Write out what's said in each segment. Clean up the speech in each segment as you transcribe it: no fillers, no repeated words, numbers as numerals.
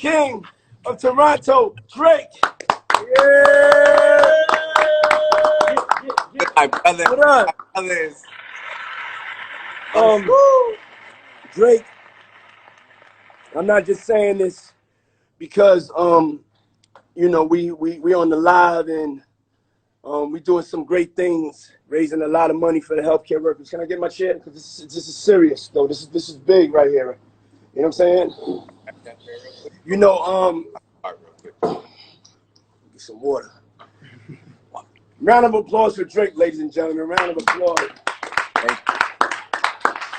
King of Toronto, Drake. Yeah. My brother. What up? My brothers. Drake, I'm not just saying this because you know, we on the live and we doing some great things, raising a lot of money for the healthcare workers. Can I get my chair? Because this is serious, though. This is big right here. You know what I'm saying? You know, get some water. Round of applause for Drake, ladies and gentlemen. Round of applause.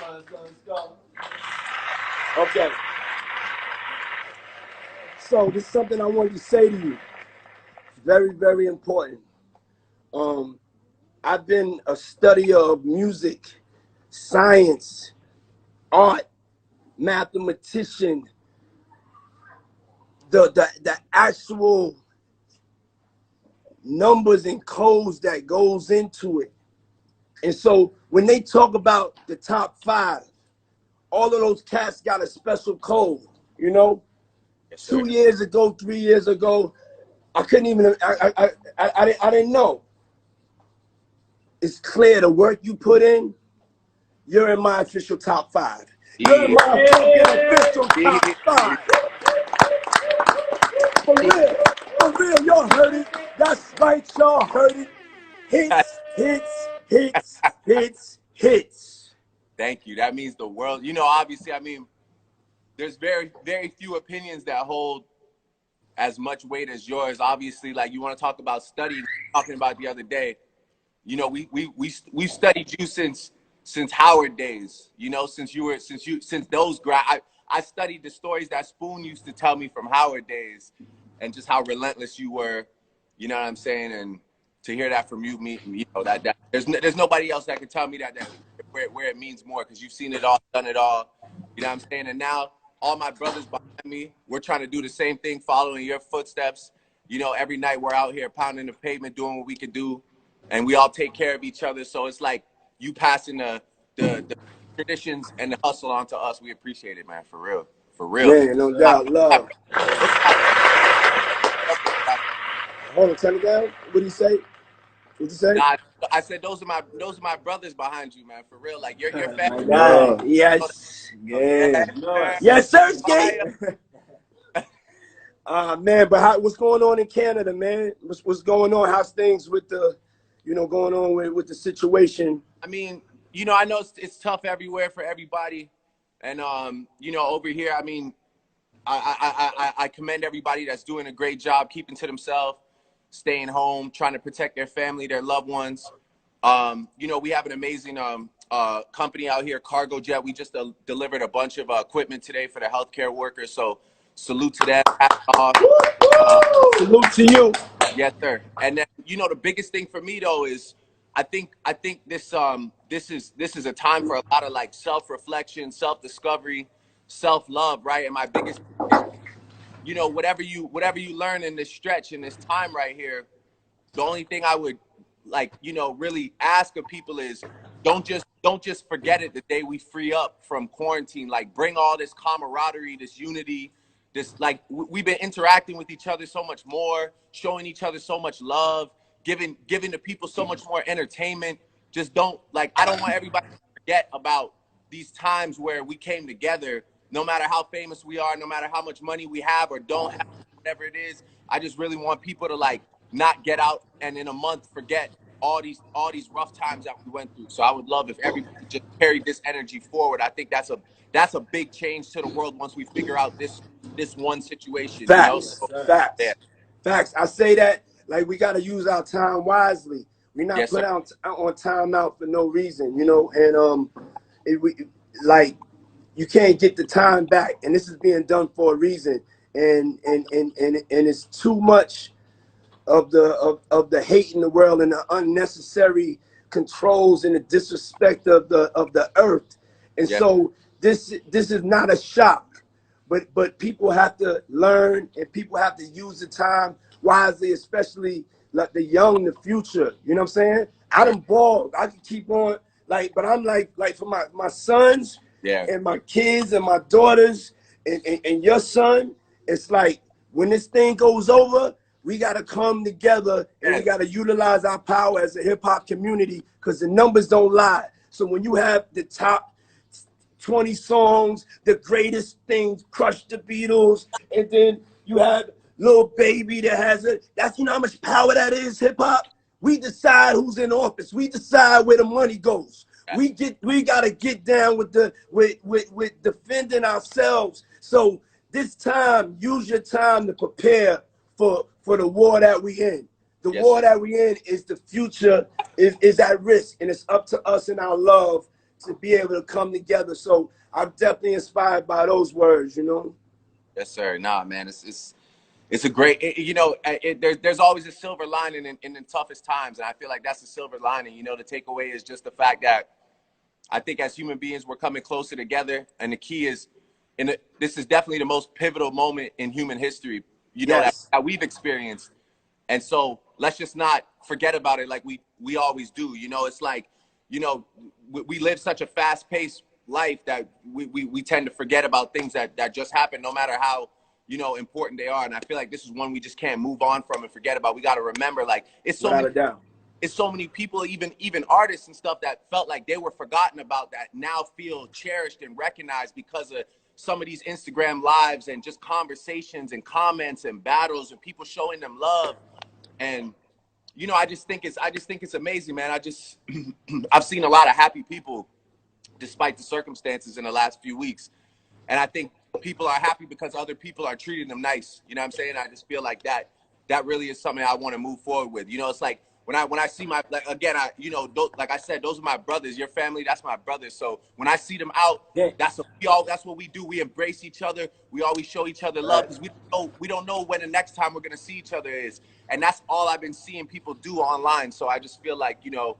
Let's go. Okay. So this is something I wanted to say to you. Very, very important. I've been a studier of music, science, art, mathematician, the actual numbers and codes that goes into it. And so when they talk about the top 5, all of those cats got a special code, you know? Yes, 2 years ago, 3 years ago, I couldn't even, I didn't know. It's clear the work you put in, you're in my official top 5. You're in my official top 5. For real, y'all heard it. That's right, y'all heard it. Hits, hits, hits, hits, hits. Thank you. That means the world. You know, obviously, I mean, there's very, very few opinions that hold as much weight as yours. Obviously, like you want to talk about studying, talking about the other day. You know, we studied you since Howard days. You know, since those I studied the stories that Spoon used to tell me from Howard days, and just how relentless you were. You know what I'm saying? And to hear that from you, you know that there's nobody else that can tell me that where it means more, because you've seen it all, done it all. You know what I'm saying? And now all my brothers behind me, we're trying to do the same thing, following your footsteps. You know, every night we're out here pounding the pavement, doing what we can do. And we all take care of each other. So it's like you passing the traditions and the hustle on to us. We appreciate it, man. For real. For real. Man, no doubt. Love. Hold on, turn it down. What do you say? What'd you say? Nah, I said those are my brothers behind you, man. For real. Like your family. Yes. Yeah. Yes, sir, Skate. Man, but what's going on in Canada, man? What's going on? How's things with the, you know, going on with the situation? I mean, you know, I know it's tough everywhere for everybody, and you know, over here, I mean, I commend everybody that's doing a great job keeping to themselves, staying home, trying to protect their family, their loved ones. You know, we have an amazing company out here, Cargo Jet. We just delivered a bunch of equipment today for the healthcare workers. So salute to that. Salute to you. Yes, sir. And then, you know, the biggest thing for me though is I think this is a time for a lot of like self-reflection, self-discovery, self-love, right? And my biggest thing is, you know, whatever you learn in this stretch, in this time right here, the only thing I would like, you know, really ask of people is don't just forget it the day we free up from quarantine. Like, bring all this camaraderie, this unity, this, like, we've been interacting with each other so much more, showing each other so much love, giving the people so much more entertainment. Just don't, like, I don't want everybody to forget about these times where we came together, no matter how famous we are, no matter how much money we have or don't have, whatever it is. I just really want people to, like, not get out and in a month forget all these rough times that we went through. So I would love if everybody just carried this energy forward. I think that's a big change to the world once we figure out this one situation. Facts. You know? So, Facts. yeah. Facts. I say that like we got to use our time wisely. We're not put out on time out for no reason, you know. And like you can't get the time back, and this is being done for a reason. And it's too much of the hate in the world and the unnecessary controls and the disrespect of the earth. And so this is not a shock, but people have to learn, and people have to use the time wisely, especially like the young, the future. You know what I'm saying? I done balled. I can keep on but I'm like for my sons and my kids and my daughters and your son it's like when this thing goes over, we got to come together and we Yes. got to utilize our power as a hip hop community because the numbers don't lie. So when you have the top 20 songs, the greatest things, Crush the Beatles, and then you have Lil Baby that has it. That's, you know how much power that is, hip hop? We decide who's in office. We decide where the money goes. We gotta get down with with defending ourselves. So this time, use your time to prepare for the war that we in. The war that we in is the future is at risk, and it's up to us and our love to be able to come together. So I'm definitely inspired by those words, you know. Yes, sir. Nah, man, it's a great, you know, there's always a silver lining in the toughest times. And I feel like that's the silver lining, you know. The takeaway is just the fact that I think as human beings, we're coming closer together. And the key is, this is definitely the most pivotal moment in human history, you know, that we've experienced. And so let's just not forget about it like we always do. You know, it's like, you know, we live such a fast-paced life that we tend to forget about things that just happen, no matter how, you know, important they are. And I feel like this is one we just can't move on from and forget about. We got to remember, like, it's so many people, even artists and stuff, that felt like they were forgotten about, that now feel cherished and recognized because of some of these Instagram lives and just conversations and comments and battles and people showing them love. And, you know, I just think it's amazing, man. I've seen a lot of happy people despite the circumstances in the last few weeks. And I think people are happy because other people are treating them nice. You know what I'm saying? I just feel like that really is something I want to move forward with. You know, it's like when I see my, like, again, you know, like I said, those are my brothers. Your family, that's my brothers. So when I see them out, that's what we do. We embrace each other. We always show each other love because we don't know when the next time we're gonna see each other is. And that's all I've been seeing people do online. So I just feel like, you know,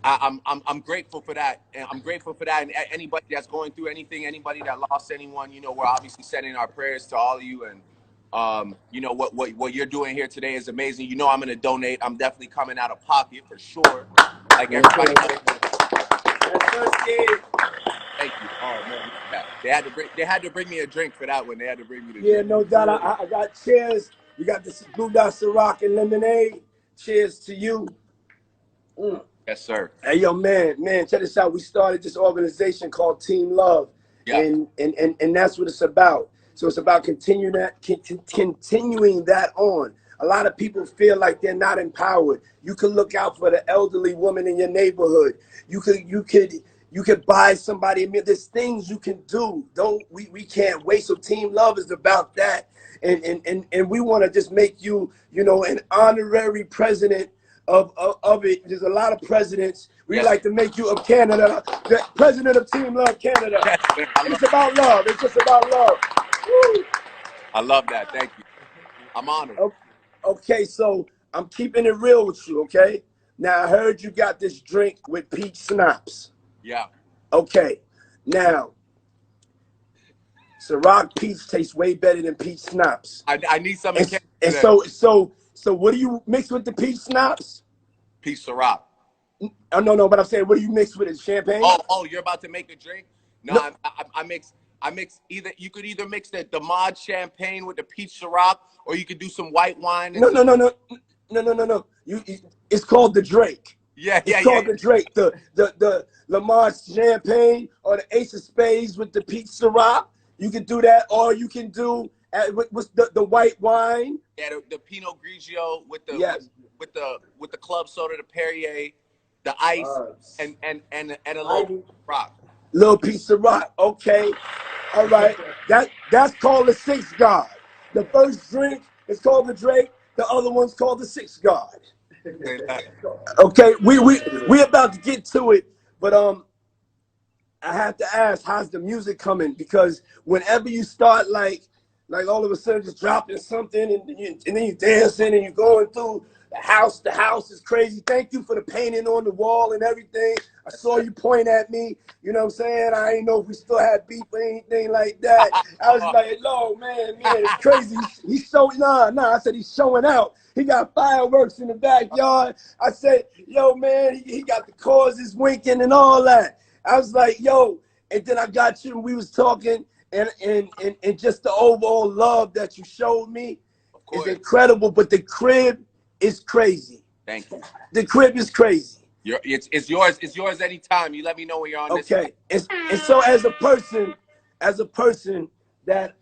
I'm grateful for that, and I'm grateful for that. And anybody that's going through anything, anybody that lost anyone, you know, we're obviously sending our prayers to all of you. And you know, what you're doing here today is amazing. You know, I'm gonna donate. I'm definitely coming out of pocket for sure, like everybody else. Thank you. Oh man, they had to bring me a drink for that one. They had to bring me the drink. Yeah, no doubt. I got cheers. We got this Blue Dot Ciroc and lemonade. Cheers to you. Yes, sir. Hey, yo, man, check this out. We started this organization called Team Love, and that's what it's about. So it's about continuing that on. A lot of people feel like they're not empowered. You can look out for the elderly woman in your neighborhood. You could buy somebody. I mean, there's things you can do. We can't wait. So Team Love is about that, and we want to just make you, you know, an honorary president of it. There's a lot of presidents. We like to make you of Canada, the president of Team Love Canada. It's about love. It's just about love. Woo. I love that. Thank you. I'm honored. Okay, so I'm keeping it real with you, okay? Now, I heard you got this drink with peach schnapps. Yeah. Okay, now, Ciroc peach tastes way better than peach schnapps. I need some. And so what do you mix with the peach schnapps? Peach Ciroc. Oh, no, but I'm saying, what do you mix with it? Champagne? Oh, you're about to make a drink? No. I mix either. You could either mix the Mod champagne with the peach Ciroc, or you could do some white wine. No. It's called the Drake. It's called the Drake. The Lamar champagne or the Ace of Spades with the peach Ciroc. You can do that, or you can do what's the white wine. Yeah, the Pinot Grigio with the club soda, the Perrier, the ice, and a little rock. Little piece of rock. Okay. All right. That's called the Sixth God. The first drink is called the Drake. The other one's called the Sixth God. Okay. We about to get to it, but I have to ask, how's the music coming? Because whenever you start like all of a sudden just dropping something and then you dancing and you're going through the house is crazy. Thank you for the painting on the wall and everything. I saw you point at me. You know what I'm saying? I ain't know if we still had beef or anything like that. I was like, no, man, it's crazy. He's showing, I said he's showing out. He got fireworks in the backyard. I said, yo, man, he got the causes winking and all that. I was like, yo, and then I got you and we was talking and just the overall love that you showed me is course. incredible. But the crib is crazy. Thank you. The crib is crazy. It's yours. It's yours anytime. You let me know when you're on this. Okay. And so as a person that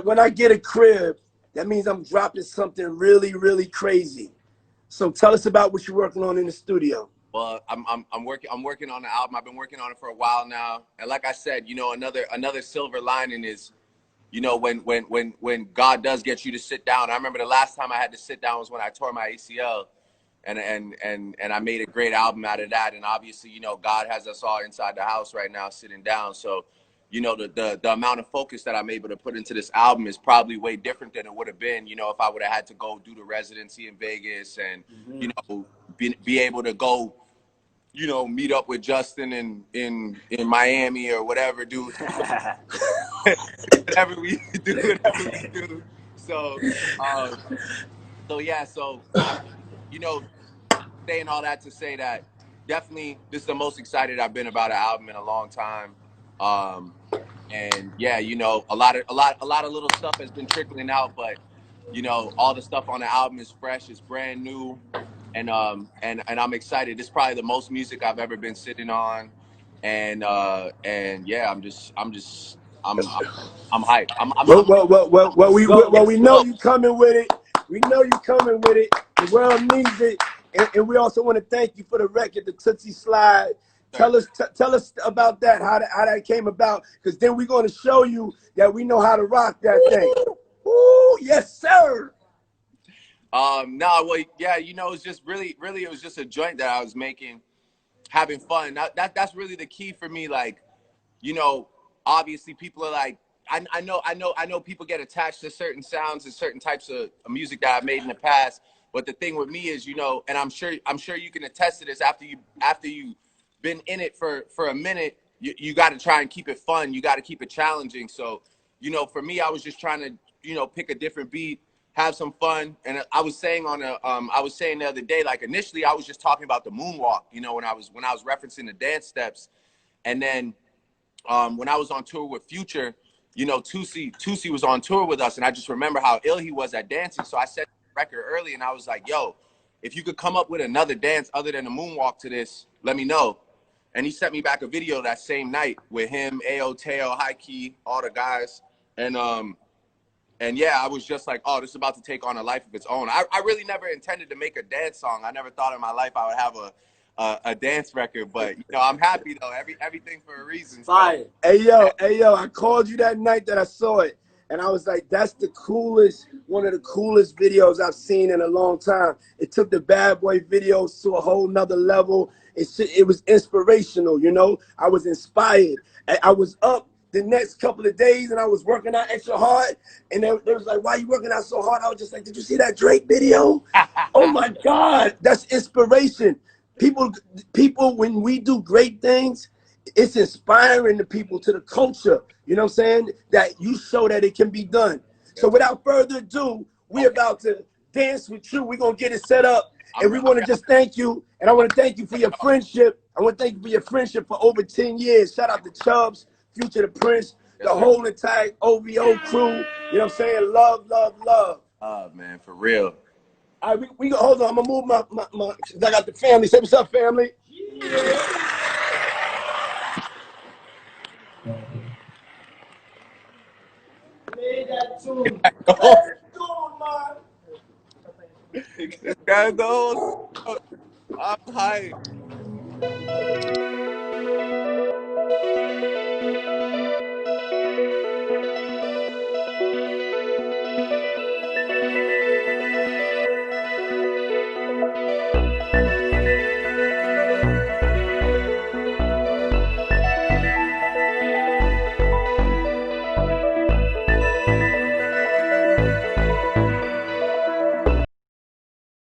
when I get a crib, that means I'm dropping something really, really crazy. So tell us about what you're working on in the studio. Well, I'm working on the album. I've been working on it for a while now. And like I said, you know, another silver lining is, you know, when God does get you to sit down. I remember the last time I had to sit down was when I tore my ACL, and I made a great album out of that. And obviously, you know, God has us all inside the house right now sitting down. So, you know, the amount of focus that I'm able to put into this album is probably way different than it would have been, you know, if I would have had to go do the residency in Vegas and, you know, be able to go, you know, meet up with Justin in Miami or whatever, do whatever we do. So, yeah, so, you know, saying all that to say that definitely this is the most excited I've been about an album in a long time. And yeah, you know, a lot of little stuff has been trickling out, but you know, all the stuff on the album is fresh, it's brand new, and I'm excited. This is probably the most music I've ever been sitting on, and yeah, I'm hyped. We know you coming with it. We know you coming with it. The world needs it, and we also want to thank you for the record, the Tootsie Slide. Tell us about that, how that came about, because then we're going to show you that we know how to rock that thing. Ooh, yes, sir. No, well, yeah, you know, it's just really, it was just a joint that I was making, having fun. That's really the key for me. Like, you know, obviously people are like, I know people get attached to certain sounds and certain types of music that I've made in the past. But the thing with me is, you know, and I'm sure you can attest to this after you been in it for a minute, you got to try and keep it fun. You got to keep it challenging. So, you know, for me, I was just trying to, you know, pick a different beat, have some fun. And I was saying the other day, like initially I was just talking about the moonwalk, you know, when I was referencing the dance steps. And then when I was on tour with Future, you know, Tootsie was on tour with us, and I just remember how ill he was at dancing. So I said the record early, and I was like, yo, if you could come up with another dance other than the moonwalk to this, let me know. And he sent me back a video that same night with him, Ayo, Teo, High Key, all the guys. And yeah, I was just like, oh, this is about to take on a life of its own. I really never intended to make a dance song. I never thought in my life I would have a dance record, but you know, I'm happy though. Everything for a reason. Fire. So. Hey yo, I called you that night that I saw it, and I was like, that's the coolest, one of the coolest videos I've seen in a long time. It took the Bad Boy videos to a whole nother level. It was inspirational, you know. I was inspired. I was up the next couple of days, and I was working out extra hard, and they was like, why are you working out so hard? I was just like, did you see that Drake video? Oh my God, that's inspiration. People, when we do great things, it's inspiring the people, to the culture, you know what I'm saying? That you show that it can be done. So without further ado, we're about to dance with you. We're going to get it set up. And we want to just thank you. And I want to thank you for your friendship. I want to thank you for your friendship for over 10 years. Shout out to Chubbs, Future the Prince, the whole entire OVO crew. You know what I'm saying? Love, love, love. Oh, man, for real. All right, we hold on. I'm going to move my I got the family. Say what's up, family. Yeah. Play that tune. This guy goes. I'm hyped.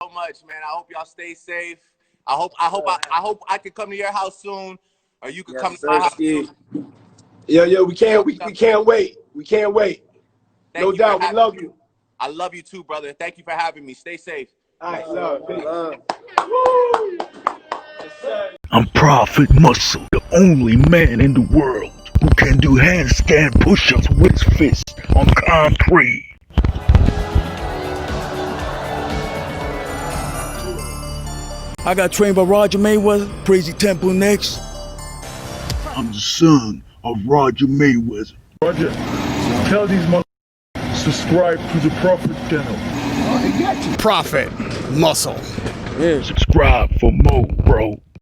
So much, man. I hope y'all stay safe. I hope I can come to your house soon, or you can come to my house soon. Yo, we can't wait. We can't wait. No doubt, we love you. I love you too, brother. Thank you for having me. Stay safe. All right, love. I'm Prophet Muscle, the only man in the world. who can do handstand push-ups with his fists on concrete. I got trained by Roger Mayweather, Crazy Temple next. I'm the son of Roger Mayweather. Roger, tell these motherfuckers subscribe to the Prophet channel. Prophet Muscle. Subscribe for more, bro.